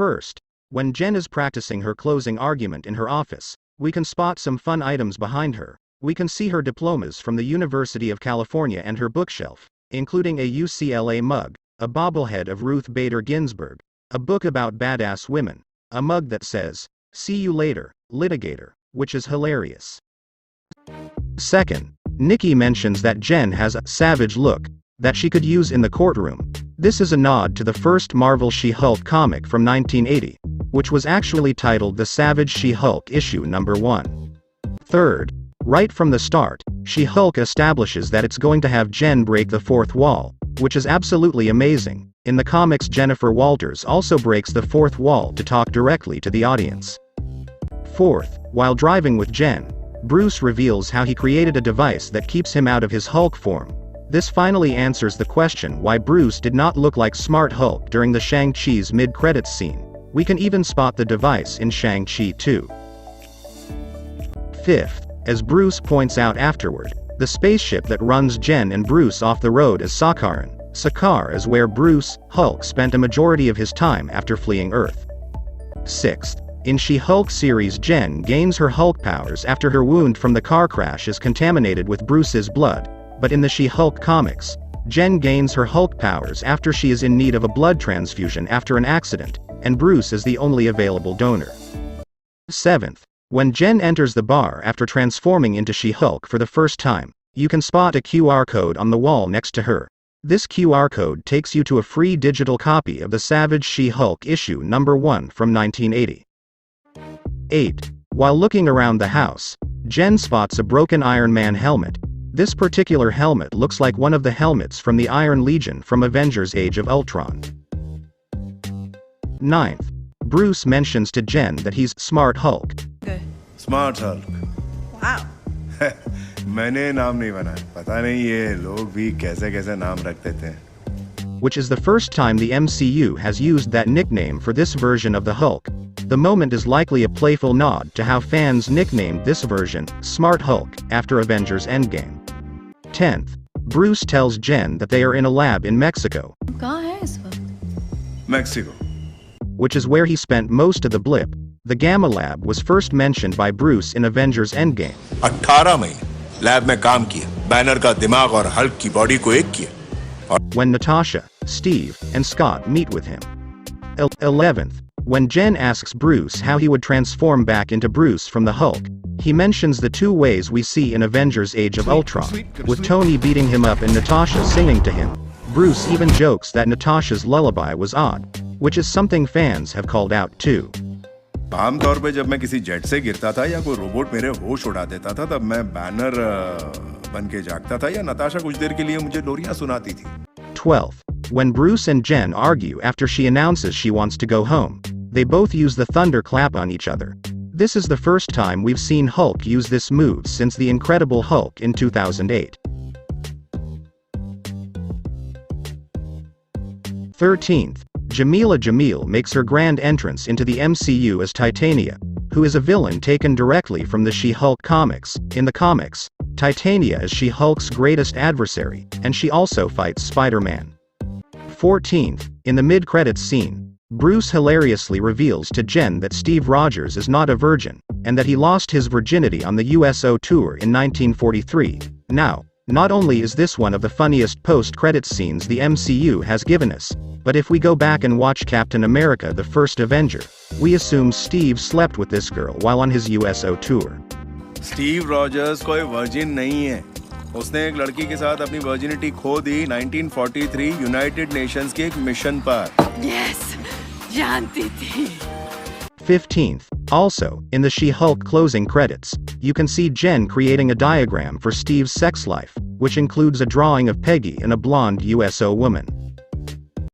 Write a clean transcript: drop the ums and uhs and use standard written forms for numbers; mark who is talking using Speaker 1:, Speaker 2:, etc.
Speaker 1: First, when Jen is practicing her closing argument in her office, we can spot some fun items behind her. We can see her diplomas from the University of California and her bookshelf, including a UCLA mug, a bobblehead of Ruth Bader Ginsburg, a book about badass women, a mug that says, "See you later, litigator," which is hilarious. Second, Nikki mentions that Jen has a savage look that she could use in the courtroom. This is a nod to the first Marvel She-Hulk comic from 1980, which was actually titled The Savage She-Hulk Issue Number 1. Third, right from the start, She-Hulk establishes that it's going to have Jen break the fourth wall, which is absolutely amazing. In the comics, Jennifer Walters also breaks the fourth wall to talk directly to the audience. Fourth, while driving with Jen, Bruce reveals how he created a device that keeps him out of his Hulk form. This finally answers the question why Bruce did not look like Smart Hulk during the Shang-Chi's mid-credits scene. We can even spot the device in Shang-Chi 2. Fifth, as Bruce points out afterward, the spaceship that runs Jen and Bruce off the road is Sakaran. Sakaar is where Bruce, Hulk, spent a majority of his time after fleeing Earth. Sixth, in She-Hulk series, Jen gains her Hulk powers after her wound from the car crash is contaminated with Bruce's blood, but in the She-Hulk comics, Jen gains her Hulk powers after she is in need of a blood transfusion after an accident, and Bruce is the only available donor. Seventh, when Jen enters the bar after transforming into She-Hulk for the first time, you can spot a QR code on the wall next to her. This QR code takes you to a free digital copy of the Savage She-Hulk issue number 1 from 1980. 8. While looking around the house, Jen spots a broken Iron Man helmet. This particular helmet looks like one of the helmets from the Iron Legion from Avengers Age of Ultron. 9th, Bruce mentions to Jen that he's Smart Hulk.
Speaker 2: Smart Hulk.
Speaker 3: Wow.
Speaker 2: मैंने नाम नहीं बनाया, पता नहीं ये लोग भी कैसे-कैसे नाम रख देते हैं.
Speaker 1: Which is the first time the MCU has used that nickname for this version of the Hulk. The moment is likely a playful nod to how fans nicknamed this version, Smart Hulk, after Avengers Endgame. 10th, Bruce tells Jen that they are in a lab in Mexico.
Speaker 3: कहाँ है इस वक्त?
Speaker 2: Mexico.
Speaker 1: Which is where he spent most of the blip. The Gamma Lab was first mentioned by Bruce in Avengers Endgame.
Speaker 2: 18 महीने lab में काम किया, banner का दिमाग और हल्क की बॉडी को एक किया.
Speaker 1: When Natasha, Steve, and Scott meet with him. 11th, when Jen asks Bruce how he would transform back into Bruce from the Hulk, he mentions the two ways we see in Avengers Age of Ultron, with Tony beating him up and Natasha singing to him. Bruce even jokes that Natasha's lullaby was odd, which is something fans have called out too.
Speaker 2: आमतौर पे जब मैं किसी jet से गिरता था या कोई रोबोट मेरे होश उड़ा देता था, तब मैं बैनर बन के जागता था या नताशा कुछ देर के लिए मुझे लोरियां सुनाती थी.
Speaker 1: 12th, when Bruce and Jen argue after she announces she wants to go home, they both use the thunderclap on each other. This is the first time we've seen Hulk use this move since the Incredible Hulk in 2008. 13th, Jamila Jamil makes her grand entrance into the MCU as Titania, who is a villain taken directly from the She-Hulk comics. In the comics, Titania is She-Hulk's greatest adversary, and she also fights Spider-Man. 14th, in the mid-credits scene, Bruce hilariously reveals to Jen that Steve Rogers is not a virgin, and that he lost his virginity on the USO tour in 1943. Now, not only is this one of the funniest post-credits scenes the MCU has given us, but if we go back and watch Captain America: The First Avenger, we assume Steve slept with this girl while on his USO tour.
Speaker 2: Steve Rogers कोई virgin नहीं है. उसने एक लड़की के साथ अपनी virginity खो दी 1943 United Nations के एक मिशन पर.
Speaker 3: Yes, जानती थी.
Speaker 1: 15th, also, in the She-Hulk closing credits, you can see Jen creating a diagram for Steve's sex life, which includes a drawing of Peggy and a blonde USO woman.